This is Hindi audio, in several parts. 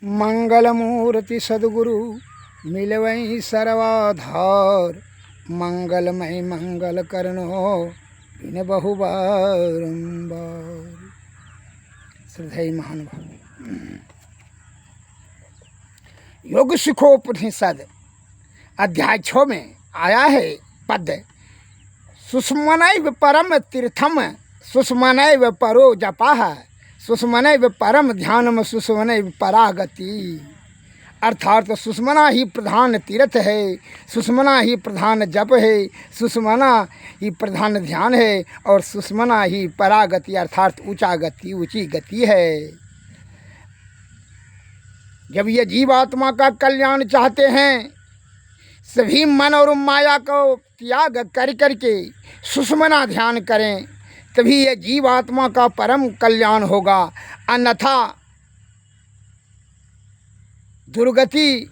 मंगलमूर्ति सद्गुरु मिलवई सर्वाधार। मंगलमय मंगल करनो बिन बहु बारंबार। श्रद्धेय महानुभाव, योग सुखोपनिषद अध्याय 6 में आया है पद, सुषमनैव परम तीर्थम सुषमनैव परो जपाः सुषमनैव परम ध्यानम सुषमनैव परागति। अर्थात सुषमना ही प्रधान तीर्थ है, सुषमना ही प्रधान जप है, सुषमना ही प्रधान ध्यान है और सुषमना ही परागति अर्थात ऊंचा गति ऊंची गति है। जब ये जीवात्मा का कल्याण चाहते हैं, सभी मन और माया को त्याग कर करके सुषमना ध्यान करें, तभी ये जीवात्मा का परम कल्याण होगा। अन्यथा दुर्गति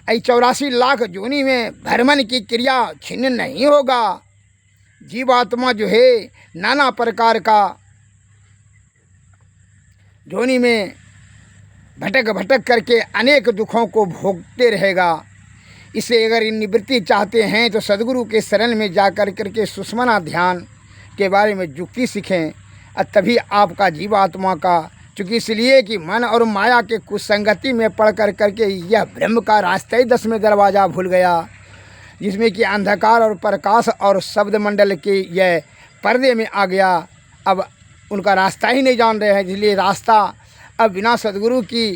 84 लाख योनि में भ्रमण की क्रिया छिन्न नहीं होगा। जीवात्मा जो है नाना प्रकार का योनि में भटक भटक करके अनेक दुखों को भोगते रहेगा। इसे अगर निवृत्ति चाहते हैं तो सद्गुरु के शरण में जा कर करके सुषमना ध्यान के बारे में युक्ति सीखें, और तभी आपका जीवात्मा का, चूँकि इसलिए कि मन और माया के कुसंगति में पड़ कर करके यह ब्रह्म का रास्ता ही 10वें दरवाज़ा भूल गया, जिसमें कि अंधकार और प्रकाश और शब्द मंडल के यह पर्दे में आ गया। अब उनका रास्ता ही नहीं जान रहे हैं, इसलिए रास्ता अब बिना सद्गुरु की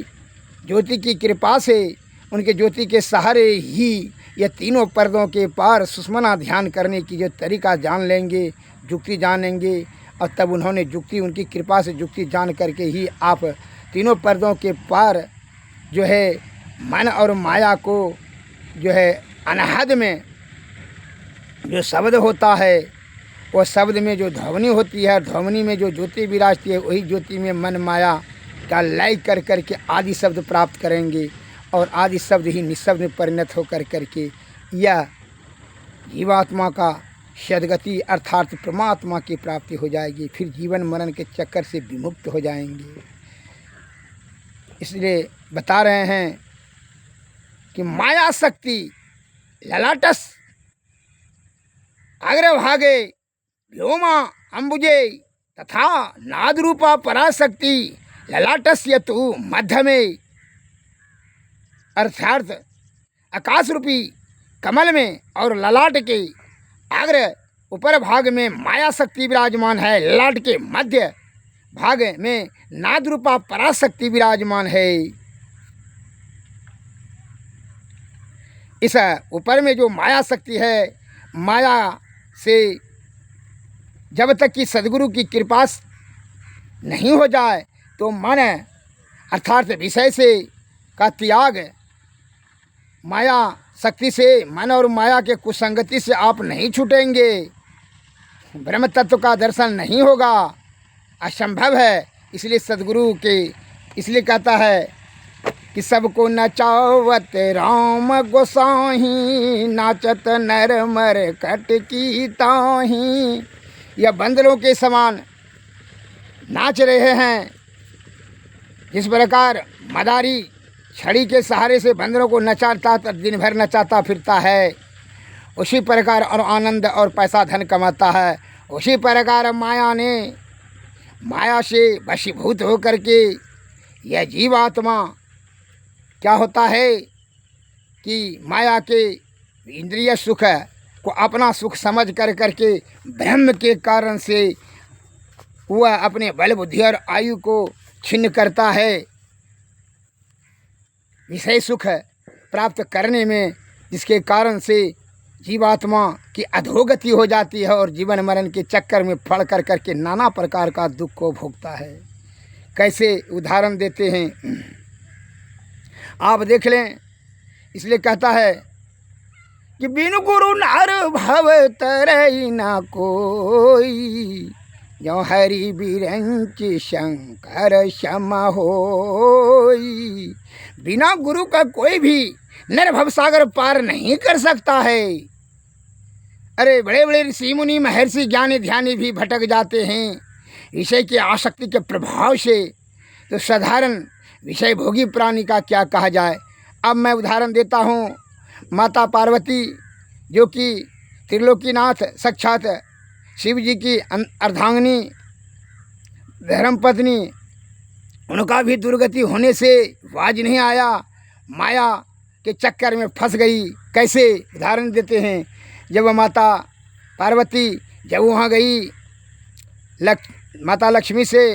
ज्योति की कृपा से, उनके ज्योति के सहारे ही ये तीनों पर्दों के पार सुषमना ध्यान करने की जो तरीका जान लेंगे, युक्ति जानेंगे, और तब उन्होंने युक्ति, उनकी कृपा से युक्ति जान करके ही आप तीनों पर्दों के पार जो है मन और माया को जो है अनहद में जो शब्द होता है, वो शब्द में जो ध्वनि होती है, ध्वनि में जो ज्योति विराजती है, वही ज्योति में मन माया का लय कर करके आदि शब्द प्राप्त करेंगे, और आदि शब्द ही निशब्द में परिणत होकर करके यह जीवात्मा का सद्गति अर्थात परमात्मा की प्राप्ति हो जाएगी। फिर जीवन मरण के चक्कर से विमुक्त हो जाएंगे। इसलिए बता रहे हैं कि माया शक्ति ललाटस अग्रभागे व्योमा अंबुजे तथा नादरूपा पराशक्ति ललाटस्य तु मध्य में, अर्थात आकाश रूपी कमल में और ललाट के अग्र ऊपर भाग में माया शक्ति विराजमान है, ललाट के मध्य भाग में नाद रूपा पराशक्ति विराजमान है। इस ऊपर में जो माया शक्ति है, माया से जब तक कि सद्गुरु की कृपा नहीं हो जाए तो मन अर्थात विषय से का त्याग, माया शक्ति से, मन और माया के कुसंगति से आप नहीं छूटेंगे। ब्रह्म तत्व का दर्शन नहीं होगा, असंभव है। इसलिए सद्गुरु के इसलिए कहता है कि सबको नचावत राम गोसाही नाचत नर मर कट की ताही। यह बंदरों के समान नाच रहे हैं। जिस प्रकार मदारी छड़ी के सहारे से बंदरों को नचाता, दिन भर नचाता फिरता है, उसी प्रकार और आनंद और पैसा धन कमाता है, उसी प्रकार माया से वशीभूत होकर के यह जीवात्मा क्या होता है कि माया के इंद्रिय सुख को अपना सुख समझ कर करके ब्रह्म के कारण से वह अपने बल बुद्धि और आयु को छिन्न करता है विषय सुख प्राप्त करने में, जिसके कारण से जीवात्मा की अधोगति हो जाती है और जीवन मरण के चक्कर में पड़ कर करके नाना प्रकार का दुख को भोगता है। कैसे उदाहरण देते हैं आप देख लें। इसलिए कहता है कि बिनु गुरु नार भव तरई ना कोई, जो हरि बिरंच शंकर क्षमा होई। बिना गुरु का कोई भी नर भवसागर पार नहीं कर सकता है। अरे बड़े बड़े ऋषि मुनि महर्षि ज्ञानी ध्यानी भी भटक जाते हैं विषय की आसक्ति के प्रभाव से। तो साधारण विषय भोगी प्राणी का क्या कहा जाए। अब मैं उदाहरण देता हूँ। माता पार्वती जो कि त्रिलोकीनाथ साक्षात शिव जी की अर्धांगिनी धर्मपत्नी, उनका भी दुर्गति होने से वाज नहीं आया, माया के चक्कर में फंस गई। कैसे उदाहरण देते हैं। जब माता पार्वती जब वहाँ गई माता लक्ष्मी से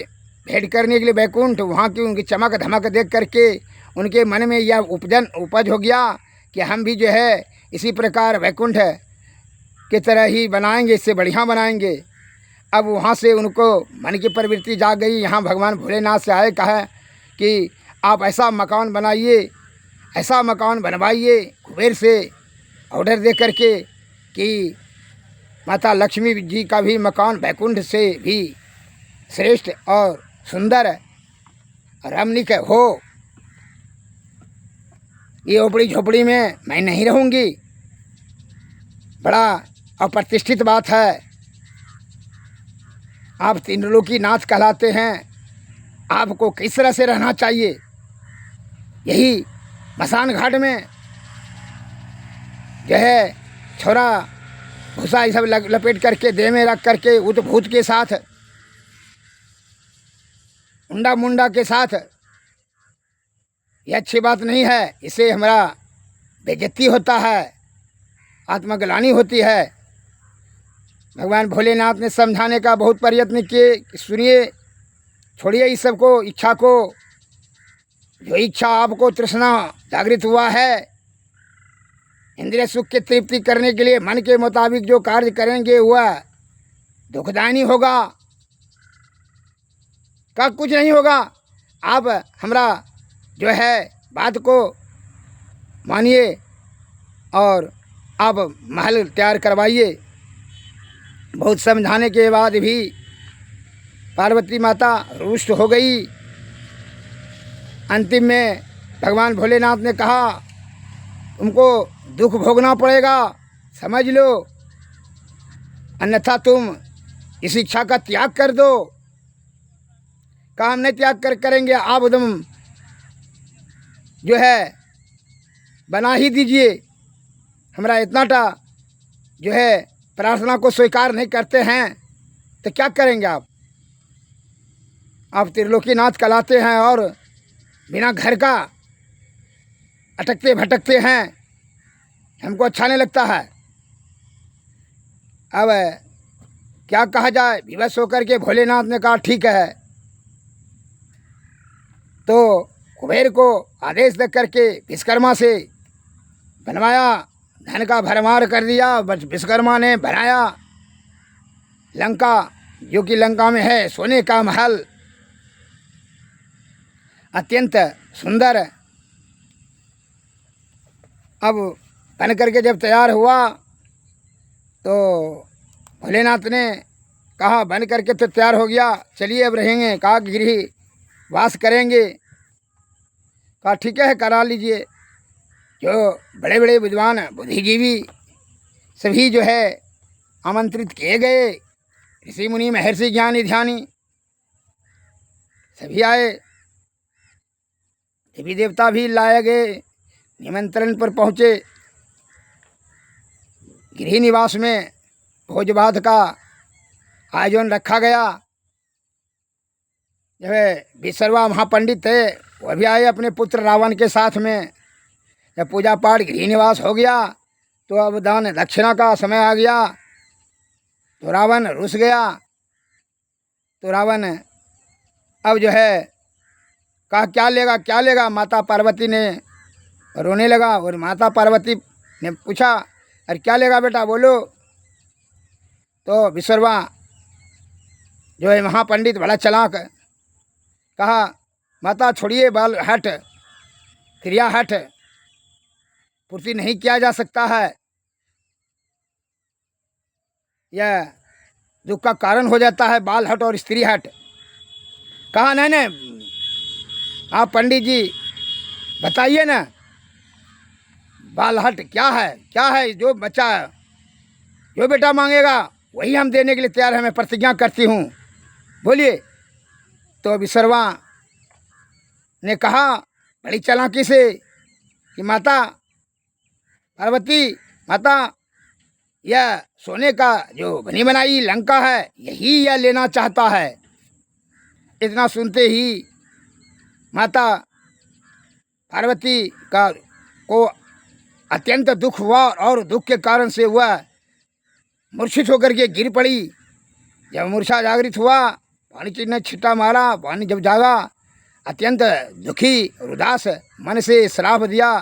भेंट करने के लिए वैकुंठ, वहाँ की उनकी चमक धमक देख करके उनके मन में यह उपज हो गया कि हम भी जो है इसी प्रकार वैकुंठ की तरह ही बनाएंगे, इससे बढ़िया बनाएंगे। अब वहाँ से उनको मन की प्रवृत्ति जाग गई। यहाँ भगवान भोलेनाथ से आए, कहा कि आप ऐसा मकान बनाइए, ऐसा मकान बनवाइए कुबेर से ऑर्डर दे करके कि माता लक्ष्मी जी का भी मकान वैकुंठ से भी श्रेष्ठ और सुंदर रमणीक हो। ये ओपड़ी झोपड़ी में मैं नहीं रहूँगी। बड़ा अप्रतिष्ठित बात है। आप त्रिलोकी नाथ कहलाते हैं, आपको किस तरह से रहना चाहिए। यही मसान घाट में जो है छोरा भूसा ये सब लपेट करके देह में रख करके उत भूत के साथ, उंडा मुंडा के साथ, ये अच्छी बात नहीं है। इससे हमारा बेइज्जती होता है, आत्मग्लानि होती है। भगवान भोलेनाथ ने समझाने का बहुत प्रयत्न किए। सुनिए, छोड़िए इस सब को, इच्छा को। जो इच्छा आपको तृष्णा जागृत हुआ है, इंद्रिय सुख की तृप्ति करने के लिए मन के मुताबिक जो कार्य करेंगे वह दुखदायी होगा, का कुछ नहीं होगा। आप हमरा जो है बात को मानिए और आप महल तैयार करवाइए। बहुत समझाने के बाद भी पार्वती माता रुष्ट हो गई। अंतिम में भगवान भोलेनाथ ने कहा, तुमको दुख भोगना पड़ेगा, समझ लो, अन्यथा तुम इस इच्छा का त्याग कर दो। कहा हम नहीं त्याग करेंगे, आप तुम जो है बना ही दीजिए। हमारा इतनाटा जो है प्रार्थना को स्वीकार नहीं करते हैं तो क्या करेंगे आप। आप त्रिलोकीनाथ कहलाते हैं और बिना घर का अटकते भटकते हैं, हमको अच्छा नहीं लगता है। अब क्या कहा जाए। विवश होकर के भोलेनाथ ने कहा ठीक है। तो कुबेर को आदेश दे करके विश्वकर्मा से बनवाया, धन का भरमार कर दिया। विश्वकर्मा ने बनाया लंका, जो कि लंका में है सोने का महल, अत्यंत सुंदर। अब बन करके जब तैयार हुआ तो भोलेनाथ ने कहा बन करके तो तैयार हो गया, चलिए अब रहेंगे। कहा गृह वास करेंगे। कहा ठीक है, करा लीजिए। जो बड़े बड़े विद्वान बुद्धिजीवी सभी जो है आमंत्रित किए गए, ऋषि मुनि महर्षि ज्ञानी ध्यानी सभी आए, देवी देवता भी लाए गए, निमंत्रण पर पहुँचे। गृह निवास में भोज भात का आयोजन रखा गया। जब विश्वकर्मा महापंडित थे वह भी आए अपने पुत्र रावण के साथ में। जब पूजा पाठ गृह निवास हो गया तो अब दान दक्षिणा का समय आ गया। तो रावण रुस गया। तो रावण अब जो है कहा क्या लेगा क्या लेगा। माता पार्वती ने रोने लगा और माता पार्वती ने पूछा अरे क्या लेगा बेटा बोलो। तो विश्वकर्मा जो है महापंडित बड़ा चालाक कहा माता छोड़िए, बाल हट क्रिया हट पूर्ति नहीं किया जा सकता है, यह दुख का कारण हो जाता है, बाल हट और स्त्री हट। कहा नहीं नहीं आप पंडित जी बताइए ना, बाल हट क्या है जो बच्चा जो बेटा मांगेगा वही हम देने के लिए तैयार है, मैं प्रतिज्ञा करती हूँ, बोलिए। तो विश्वकर्मा ने कहा बड़ी चालाकी से कि माता पार्वती, माता, यह सोने का जो बनी बनाई लंका है यही यह लेना चाहता है। इतना सुनते ही माता पार्वती को अत्यंत दुख हुआ और दुख के कारण से वह मूर्छित होकर के गिर पड़ी। जब मूर्छा जागृत हुआ, पानी जी ने छिट्टा मारा। पानी जब जागा, अत्यंत दुखी और उदास मन से श्राप दिया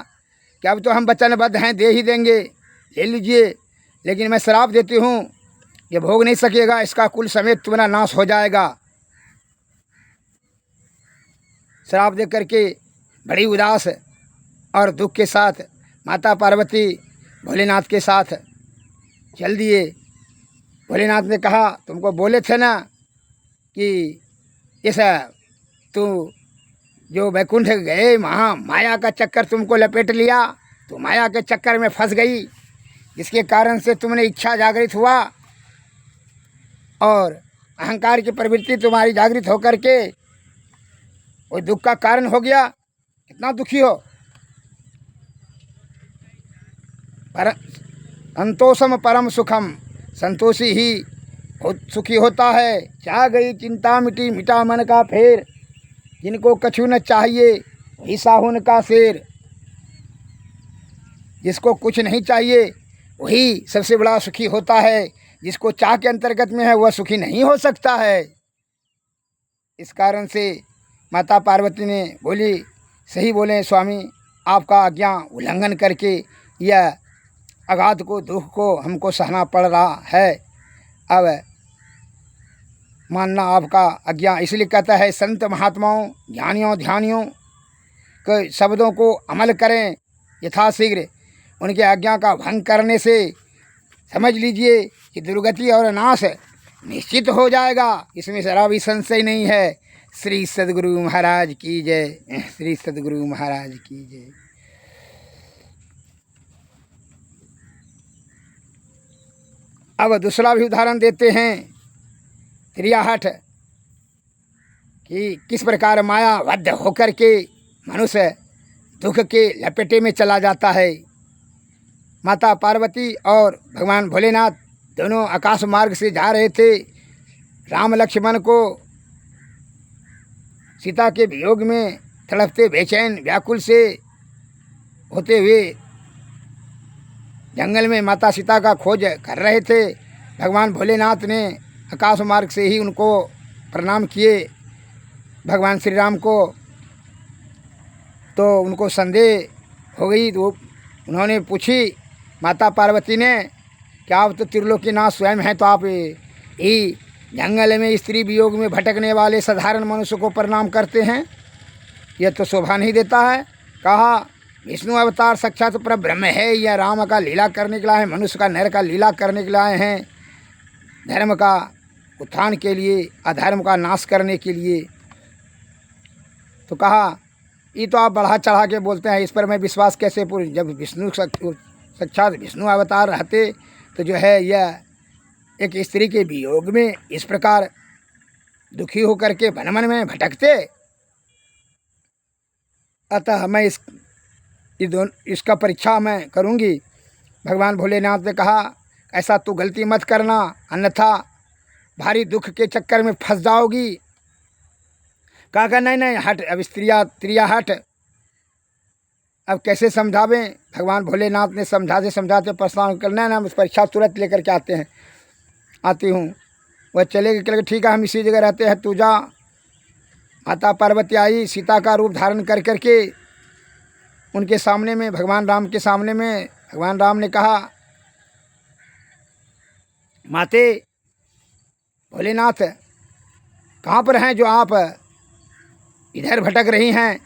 कि अब तो हम वचनबद्ध हैं, दे ही देंगे, ले लीजिए, लेकिन मैं श्राप देती हूँ, ये भोग नहीं सकेगा, इसका कुल समेत तुम्हारा नाश हो जाएगा। श्राप दे करके बड़ी उदास और दुख के साथ माता पार्वती भोलेनाथ के साथ चल दिए। भोलेनाथ ने कहा तुमको बोले थे ना कि इस तू जो वैकुंठ गए माया का चक्कर तुमको लपेट लिया, तो माया के चक्कर में फंस गई, जिसके कारण से तुमने इच्छा जागृत हुआ और अहंकार की प्रवृत्ति तुम्हारी जागृत होकर के वो दुख का कारण हो गया। कितना दुखी हो। पर संतोषम परम सुखम, संतोषी ही बहुत सुखी होता है। चाह गई चिंता मिटी, मिटा मन का फेर, जिनको कछु न चाहिए वही साहुन का शेर। जिसको कुछ नहीं चाहिए वही सबसे बड़ा सुखी होता है, जिसको चाह के अंतर्गत में है वह सुखी नहीं हो सकता है। इस कारण से माता पार्वती ने बोली, सही बोले स्वामी, आपका आज्ञा उल्लंघन करके यह आघात को, दुख को हमको सहना पड़ रहा है। अब मानना आपका आज्ञा। इसलिए कहता है संत महात्माओं, ज्ञानियों, ध्यानियों के शब्दों को अमल करें यथाशीघ्र। उनकी आज्ञा का भंग करने से समझ लीजिए कि दुर्गति और नाश निश्चित हो जाएगा, इसमें जरा भी संशय नहीं है। श्री सद्गुरु महाराज की जय, श्री सद्गुरु महाराज की जय। अब दूसरा भी उदाहरण देते हैं त्रियाहठ, कि किस प्रकार माया बद्ध होकर के मनुष्य दुख के लपेटे में चला जाता है। माता पार्वती और भगवान भोलेनाथ दोनों आकाश मार्ग से जा रहे थे। राम लक्ष्मण को सीता के वियोग में तड़पते, बेचैन, व्याकुल से होते हुए जंगल में माता सीता का खोज कर रहे थे। भगवान भोलेनाथ ने आकाश मार्ग से ही उनको प्रणाम किए भगवान श्री राम को। तो उनको संदेह हो गई, तो उन्होंने पूछी माता पार्वती ने कि आप तो त्रिलोकीनाथ स्वयं हैं, तो आप ही जंगल में स्त्री वियोग में भटकने वाले साधारण मनुष्य को प्रणाम करते हैं, यह तो शोभा नहीं देता है। कहा विष्णु अवतार साक्षात पर ब्रह्म है, यह राम का लीला करने के लिए है, मनुष्य का नर का लीला करने के लिए आए हैं, धर्म का उत्थान के लिए, अधर्म का नाश करने के लिए। तो कहा ये तो आप बढ़ा चढ़ा के बोलते हैं, इस पर मैं विश्वास कैसे पूरी। जब विष्णु साक्षात विष्णु अवतार रहते तो जो है यह एक स्त्री के वियोग में इस प्रकार दुखी होकर के वन मन में भटकते। अतः मैं इसका परीक्षा मैं करूंगी। भगवान भोलेनाथ ने कहा ऐसा तू गलती मत करना, अन्यथा भारी दुख के चक्कर में फंस जाओगी। कहा नहीं हट, अब त्रिया हट। अब कैसे समझावें। भगवान भोलेनाथ ने समझाते परेशान करना ना, परीक्षा तुरंत लेकर के आती हूँ। वह चले ठीक है, हम इसी जगह रहते हैं, तू जा। माता पार्वती आई, सीता का रूप धारण कर करके उनके सामने में, भगवान राम के सामने में, भगवान राम ने कहा माते भोलेनाथ कहाँ पर हैं जो आप इधर भटक रही हैं।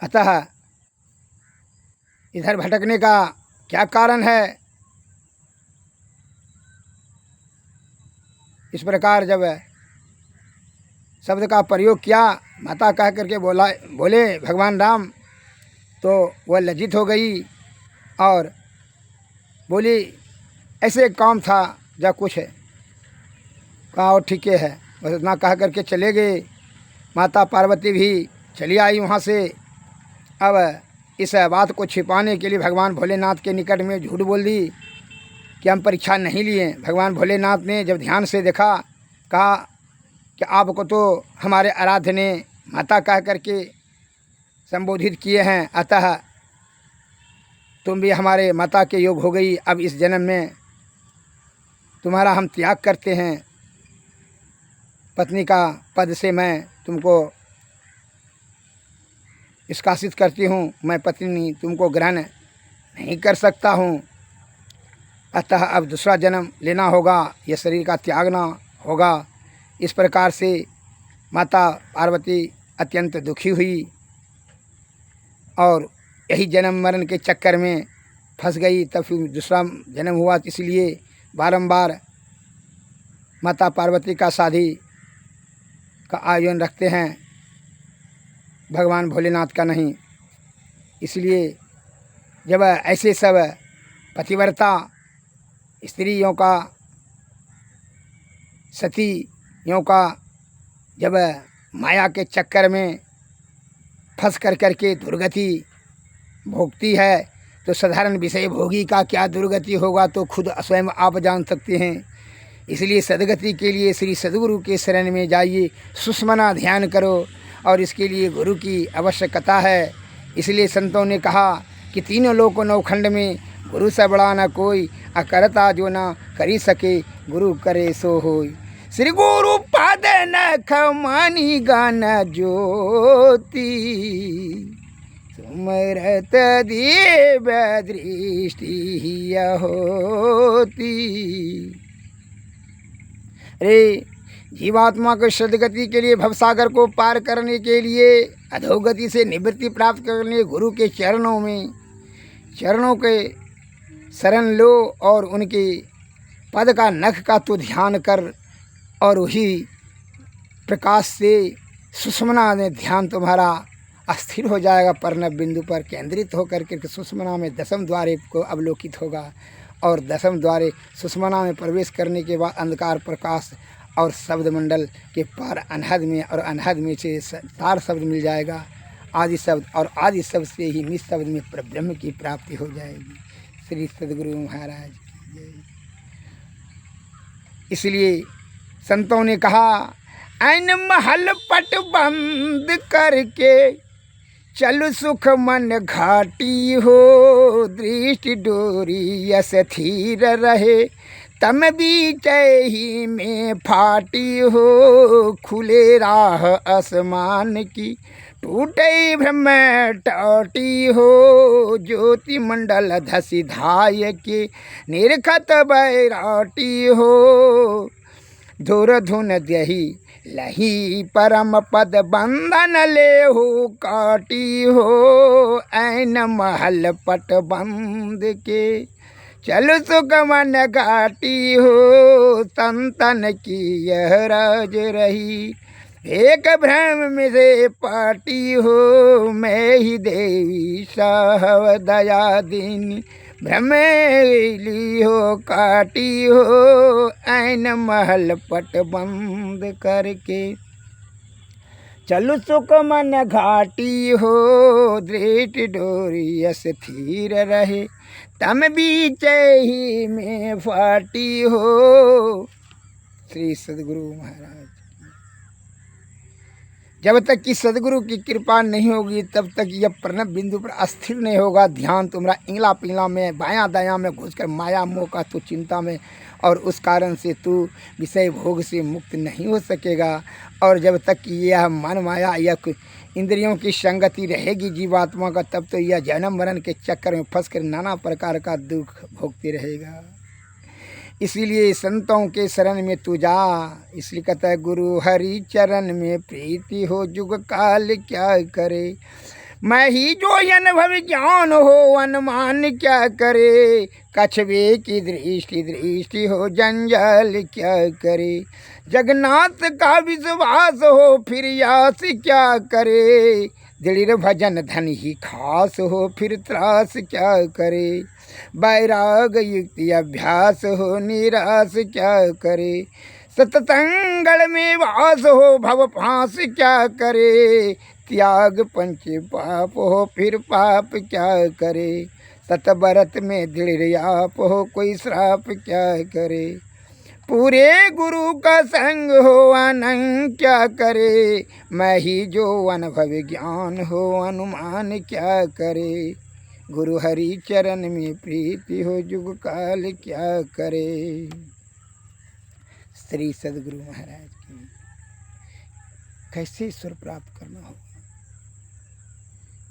अतः इधर भटकने का क्या कारण है। इस प्रकार जब शब्द का प्रयोग किया, माता कह करके बोले भगवान राम, तो वह लज्जित हो गई और बोली ऐसे काम था जा कुछ है। कहा और ठीक है। बस इतना कह करके चले गए। माता पार्वती भी चली आई वहाँ से। अब इस बात को छिपाने के लिए भगवान भोलेनाथ के निकट में झूठ बोल दी कि हम परीक्षा नहीं लिए। भगवान भोलेनाथ ने जब ध्यान से देखा, कहा कि आपको तो हमारे आराध्य ने माता कह करके संबोधित किए हैं, अतः तुम भी हमारे माता के योग हो गई। अब इस जन्म में तुम्हारा हम त्याग करते हैं। पत्नी का पद से मैं तुमको निष्कासित करती हूँ। मैं पत्नी तुमको ग्रहण नहीं कर सकता हूँ, अतः अब दूसरा जन्म लेना होगा, यह शरीर का त्यागना होगा। इस प्रकार से माता पार्वती अत्यंत दुखी हुई और यही जन्म मरण के चक्कर में फंस गई। तब फिर दूसरा जन्म हुआ। इसलिए बारंबार माता पार्वती का शादी का आयोजन रखते हैं, भगवान भोलेनाथ का नहीं। इसलिए जब ऐसे सब पतिव्रता स्त्रियों का, सतीयों का जब माया के चक्कर में फंस कर के दुर्गति भोगती है, तो साधारण विषय भोगी का क्या दुर्गति होगा तो खुद स्वयं आप जान सकते हैं। इसलिए सदगति के लिए श्री सद्गुरु के शरण में जाइए, सुषमना ध्यान करो, और इसके लिए गुरु की आवश्यकता है। इसलिए संतों ने कहा कि तीनों लोक नौखंड में गुरु से बड़ा न कोई, अकरता जो ना करी सके गुरु करे सो होई। श्री गुरु पद नख मानी गान ज्योति, सुमरत देव दृष्टि होती। अरे जीवात्मा को सदगति के लिए, भवसागर को पार करने के लिए, अधोगति से निवृत्ति प्राप्त करने गुरु के चरणों के शरण लो और उनके पद का नख का तो ध्यान कर, और वही प्रकाश से सुषमना में ध्यान तुम्हारा अस्थिर हो जाएगा। पर्णव बिंदु पर केंद्रित होकर के सुषमना में दसम द्वारे को अवलोकित होगा, और दसम द्वारे सुषमना में प्रवेश करने के बाद अंधकार प्रकाश और शब्द मंडल के पार अनहद में, और अनहद में से तार शब्द मिल जाएगा, आदि शब्द, और आदि शब्द से ही निज शब्द में ब्रह्म की प्राप्ति हो जाएगी। श्री सद्गुरु महाराज की जय। इसलिए संतों ने कहा, ऐन महल पट बंद करके चल सुख मन घाटी हो, दृष्टि डोरी यस थीर रहे, तम बीच ही में फाटी हो, खुले राह आसमान की टूटे ब्रह्म टौटी हो, ज्योति मंडल धसी धाय के निरखत बैराटी हो, धुर धुन दही लही परम पद बंधन ले हो काटी हो, ऐन महल पट बंद के चल सुख मन घाटी हो, संतन की यह राज रही, एक भ्रम में से पाटी हो, मैं ही देवी साहब दया दीनी, भ्रमेली हो काटी हो, ऐन महल पट बंद करके चलु सुख मन घाटी हो, दृष्टि डोरी यस थीर रहे, तम बीच ही में फाटी हो। श्री सद्गुरु महाराज। जब तक कि सद्गुरु की कृपा नहीं होगी तब तक यह प्रणव बिंदु पर अस्थिर नहीं होगा। ध्यान तुम्हारा इंगला पिंगला में, बायां दायां में घुसकर माया मोह का तो चिंता में, और उस कारण से तू विषय भोग से मुक्त नहीं हो सकेगा। और जब तक कि यह मन माया या इंद्रियों की संगति रहेगी जीवात्मा का, तब तो यह जन्म मरण के चक्कर में फंसकर नाना प्रकार का दुख भोगते रहेगा। इसीलिए संतों के शरण में तू जा। इसलिए कहता है, गुरु हरि चरण में प्रीति हो, जुग काल क्या करे, मैं ही जो अनुभव ज्ञान हो, अनुमान क्या करे, कछुए की दृष्टि हो, जंजाल क्या करे, जगन्नाथ का विश्वास हो, फिर यास क्या करे, दृढ़ भजन धन ही खास हो, फिर त्रास क्या करे, वैराग युक्ति अभ्यास हो, निराश क्या करे, सतसंगल में वास हो भव फांस क्या करे, त्याग पंच पाप हो फिर पाप क्या करे, सतबरत में दृढ़ आप हो कोई श्राप क्या करे, पूरे गुरु का संग हो अनंग क्या करे, मैं ही जो अनुभव ज्ञान हो अनुमान क्या करे, गुरु हरि चरण में प्रीति हो जुग काल क्या करे। श्री सदगुरु महाराज की। कैसे ईश्वर प्राप्त करना होगा,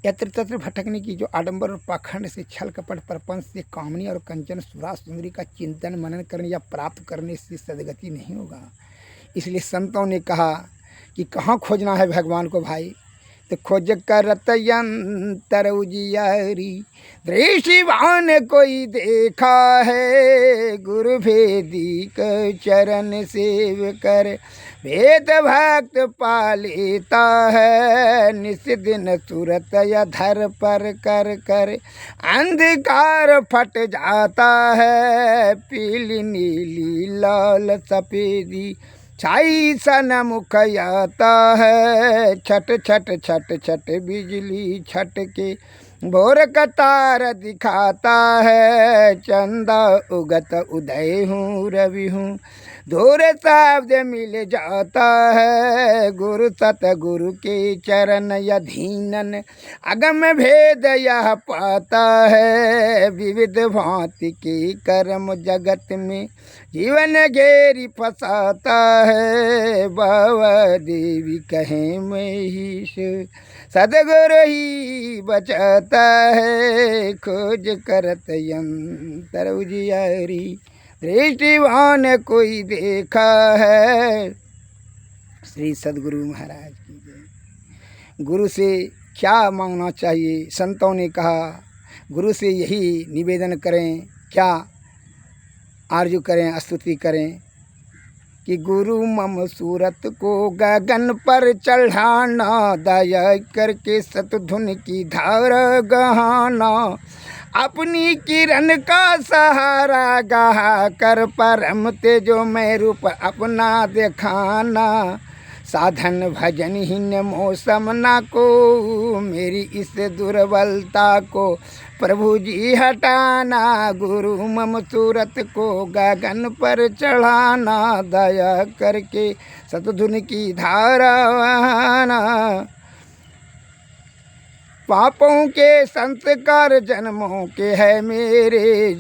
यत्र तत्र भटकने की जो आडंबर और पाखंड से छल कपट प्रपंच से कामनी और कंचन सुरा सुंदरी का चिंतन मनन करने या प्राप्त करने से सदगति नहीं होगा। इसलिए संतों ने कहा कि कहाँ खोजना है भगवान को भाई, तो खोज करत यंतर उजियारी, दृष्टिवान कोई देखा है, गुरु भेदी के चरण सेव कर, वेद भक्त पा लेता है, निस दिन सूरत अधर पर कर कर, अंधकार फट जाता है, पीली नीली लाल सफेदी छाई सन मुख आता है, छट छट छट छट बिजली छट के भोर का तार दिखाता है, चंदा उगत उदय हूँ रवि हूँ, दूर शब्द मिल जाता है, गुरु सतगुरु के चरण अधीनन अगम भेद यह पाता है, विविध भांति के कर्म जगत में जीवन घेरी फसाता है, बाबा देवी कहें महिष सदगुरु ही बचाता है, खोज करत यंतर उजियारी, दृष्टिवान कोई देखा है। श्री सदगुरु महाराज की जय। गुरु से क्या मांगना चाहिए, संतों ने कहा गुरु से यही निवेदन करें, क्या आरजू करें, स्तुति करें कि गुरु मम सूरत को गगन पर चढ़ाना, दया करके सतधुन की धार गहाना, अपनी किरण का सहारा गहा कर परम तेजो में रूप अपना दिखाना, साधन भजनहीन मौसम ना को, मेरी इस दुर्बलता को प्रभु जी हटाना, गुरु मम सूरत को गगन पर चढ़ाना, दया करके सतधुन की धारा बहाना, पापों के संस्कार जन्मों के है मेरे,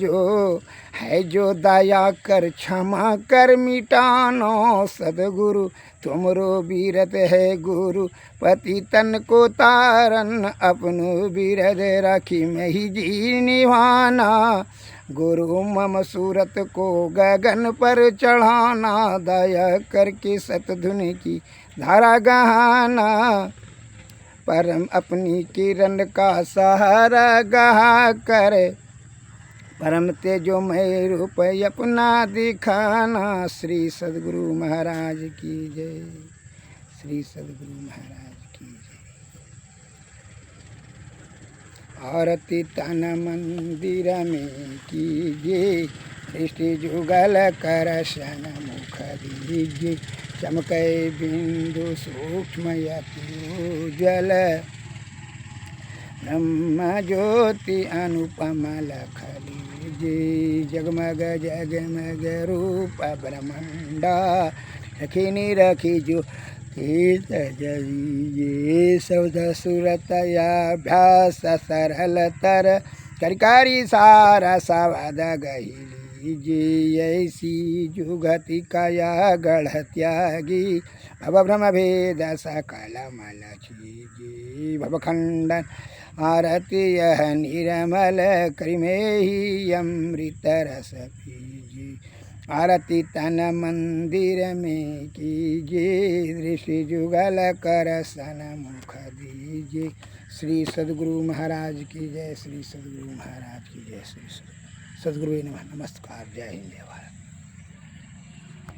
जो दया कर क्षमा कर मिटानो, सदगुरु तुमरो बीरत है गुरु, पति तन को तारन अपनो बीरत राखी में ही जी निभाना, गुरु मम सूरत को गगन पर चढ़ाना, दया करके सतधुन की धारा गहाना, परम अपनी किरण का सहारा गहा कर, परम तेजोमय रूप अपना दिखाना। श्री सदगुरु महाराज की जय। श्री सदगुरु महाराज की जय। आरती तन मंदिर में कीजिए, दृष्टि जुगल कर शन मुख दीजिए, चमके बिंदु सूक्ष्म यति उज्ज्वल, ब्रह्म ज्योति अनुपम लख लीजिए, जगमग जगमग रूप ब्रह्मांडा, रखी निरखी जो जईये, सौध सुरत अभ्यास सरल तर, करकारी सारा सवाद गही लीजिए, ऐसी जुगति काया गढ़ त्यागी, भव भ्रम भेद सकल मल छीजे, भव खंडन आरती यह निर्मल, करिमे ही अमृत रस पीजे, आरती तन मंदिर में कीजिए, दृष्टि जुगल कर सन मुख दीजिए। श्री सदगुरु महाराज की जय। श्री सदगुरु महाराज की जय। श्री सदगुरु नमस्कार। जय हिंद जय भारत।